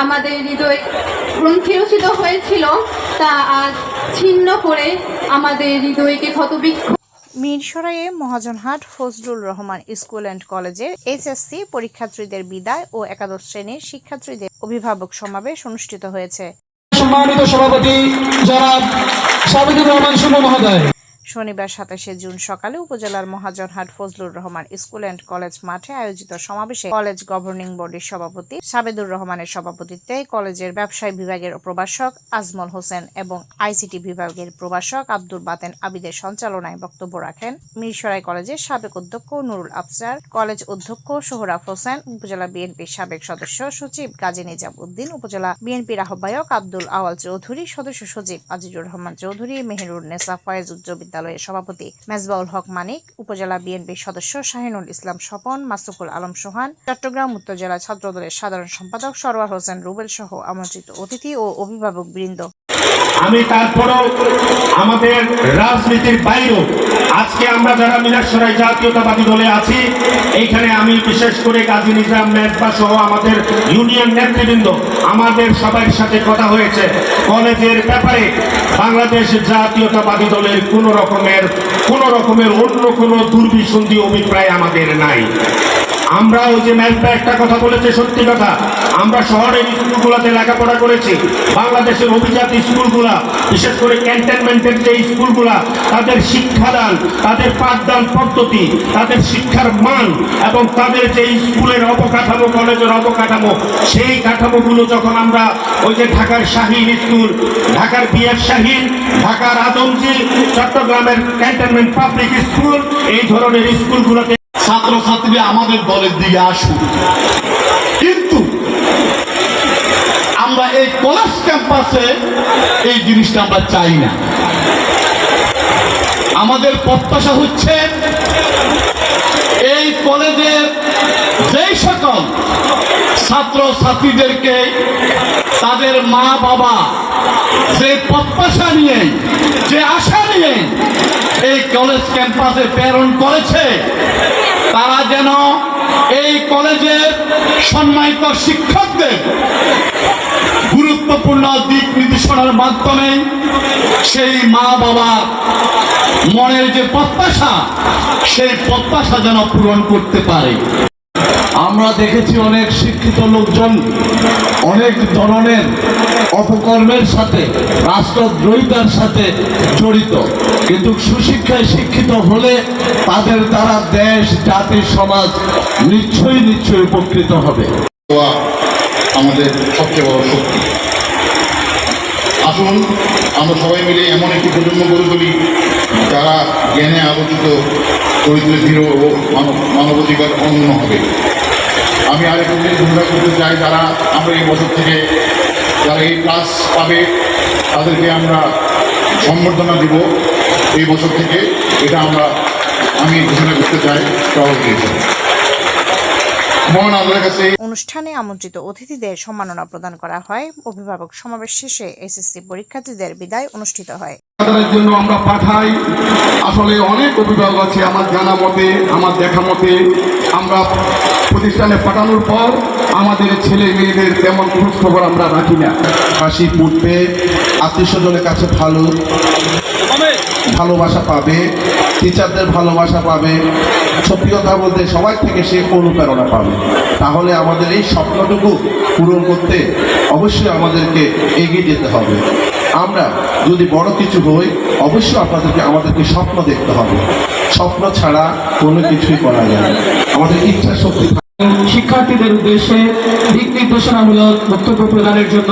আমাদের হৃদয় গ্রন্থিরচিত হয়েছিল তা আজ ছিন্ন করে আমাদের হৃদয়কে ক্ষতবিক্ষত। মিরসরাইয়ে মহাজনহাট ফজলুর রহমান স্কুল অ্যান্ড কলেজের এইচএসসি পরীক্ষার্থীদের বিদায় ও একাদশ শ্রেণীর শিক্ষার্থীদের অভিভাবক সমাবেশ অনুষ্ঠিত হয়েছে। সম্মানিত সভাপতি জনাব সাবিদুর রহমান সুমন মহোদয়। শনিবার 27শে জুন সকালে উপজেলার Mahajanhat Fazlur Rahman school and college মাঠে আয়োজিত সমাবেশে কলেজ গভর্নিং বডির সভাপতি সাবেদুর রহমানের সভাপতিত্বে কলেজের ব্যবসায় বিভাগের প্রভাষক আজমল হোসেন এবং আইসিটি বিভাগের প্রভাষক আব্দুল বাতেন আবিদের সঞ্চালনায় বক্তব্য রাখেন মিরসরাই কলেজের সাবেক অধ্যক্ষ নুরুল আফসার, কলেজ অধ্যক্ষ সোহরাব হোসেন, উপজেলা বিএনপির সাবেক সদস্য সচিব গাজী নিজাম উদ্দিন, উপজেলা বিএনপির আহ্বায়ক আব্দুল আওয়াল চৌধুরী, সদস্য সচিব আজিজুর রহমান চৌধুরী, মেহেরুন নেসা ফয়েজ উচ্চ বিদ্যালয়ের সভাপতি মেজবাউল হক মানিক, উপজেলা বিএনপির সদস্য শাহিনুল ইসলাম স্বপন, মাসুকুল আলম সোহান, চট্টগ্রাম উত্তর জেলা ছাত্রদলের সাধারণ সম্পাদক সরওয়ার হোসেন রুবেল সহ আমন্ত্রিত অতিথি ও অভিভাবক বৃন্দ। আমি তারপরও আমাদের রাজনীতির বাইরেও আজকে আমরা যারা মিরসরাই জাতীয়তাবাদী দলে আছি, এইখানে আমি বিশেষ করে গাজী নিজাম মেজবা সহ আমাদের ইউনিয়ন নেতৃবৃন্দ আমাদের সবার সাথে কথা হয়েছে। কলেজের ব্যাপারে বাংলাদেশ জাতীয়তাবাদী দলের কোনো রকমের অন্য কোনো দুর্বিসন্ধি অভিপ্রায় আমাদের নাই। আমরা ওই যে মেজবা একটা কথা বলেছে, সত্যি কথা, আমরা শহরের স্কুলগুলোতে লেখাপড়া করেছি। বাংলাদেশের অভিজাত স্কুলগুলা, বিশেষ করে ক্যান্টনমেন্টের যে স্কুলগুলা, তাদের শিক্ষাদান, তাদের পাঠদান পদ্ধতি, তাদের শিক্ষার মান এবং তাদের যে স্কুলের অবকাঠামো, কলেজের অবকাঠামো, সেই কাঠামোগুলো যখন আমরা ওই যে ঢাকার শাহীন স্কুল, ঢাকার বিএস শাহীন, ঢাকার আদমজি, চট্টগ্রামের ক্যান্টনমেন্ট পাবলিক স্কুল, এই ধরনের স্কুলগুলোতে ছাত্রছাত্রী আমাদের দলের দিকে আসুক, কিন্তু আমরা এই কলেজ ক্যাম্পাসে এই জিনিসটা আমরা চাই না। আমাদের প্রত্যাশা হচ্ছে এই কলেজের যেই সকল ছাত্রছাত্রীদেরকে তাদের মা বাবা যে প্রত্যাশা নিয়ে, যে আশা নিয়ে এই কলেজ ক্যাম্পাসে প্রেরণ করেছে, তারা যেন এই কলেজের সম্মানিত শিক্ষকদের গুরুত্বপূর্ণ দিক নির্দেশনার মাধ্যমে সেই মা বাবার মনের যে প্রত্যাশা, সেই প্রত্যাশা যেন পূরণ করতে পারে। আমরা দেখেছি অনেক শিক্ষিত লোকজন অনেক ধরনের অপকর্মের সাথে, রাষ্ট্রদ্রোহিতার সাথে জড়িত, কিন্তু সুশিক্ষায় শিক্ষিত হলে তাদের দ্বারা দেশ, জাতি, সমাজ নিশ্চয়ই উপকৃত হবে। আমাদের সবচেয়ে বড় শক্তি। আসুন আমরা সবাই মিলে এমন একটি প্রজন্ম গড়ে তুলি যারা জ্ঞানে আলোচিত, চরিত্রে দৃঢ় ও মানবাধিকার অনন্য হবে। আমি আরেকটা জিনিস ঘোষণা করতে চাই, যারা আমরা এই বছর থেকে যারা এই ক্লাস পাবে তাদেরকে আমরা সম্বর্ধনা দিব এই বছর থেকে, এটা আমি ঘোষণা করতে চাই সভাপতি হিসেবে। অনুষ্ঠানে আমন্ত্রিত অতিথিদের সম্মাননা প্রদান করা হয়। অভিভাবক সমাবেশ শেষে এসএসসি পরীক্ষার্থীদের বিদায় অনুষ্ঠিত হয়। জন্য আমরা পাঠাই, আসলে অনেক অভিভাবক আছে আমার জানা মতে, আমার দেখা মতে, আমরা প্রতিষ্ঠানে পাঠানোর পর আমাদের ছেলে মেয়েদের তেমন খোঁজ খবর আমরা রাখি না। হাসি ফুটবে, আত্মীয় স্বজনের কাছে ভালোবাসা পাবে, টিচারদের ভালোবাসা পাবে, সত্যি কথা বলতে সবাই থেকে সে অনুপ্রেরণা পাবে। তাহলে আমাদের এই স্বপ্নটুকু পূরণ করতে অবশ্যই আমাদেরকে এগিয়ে যেতে হবে। আমরা যদি বড় কিছু হই, অবশ্যই আমাদেরকে স্বপ্ন দেখতে হবে। স্বপ্ন ছাড়া কোনো কিছুই করা যায় না। আমাদের ইচ্ছা শক্তি। শিক্ষার্থীদের উদ্দেশ্যে দিক নির্দেশনামূলক বক্তব্য প্রদানের জন্য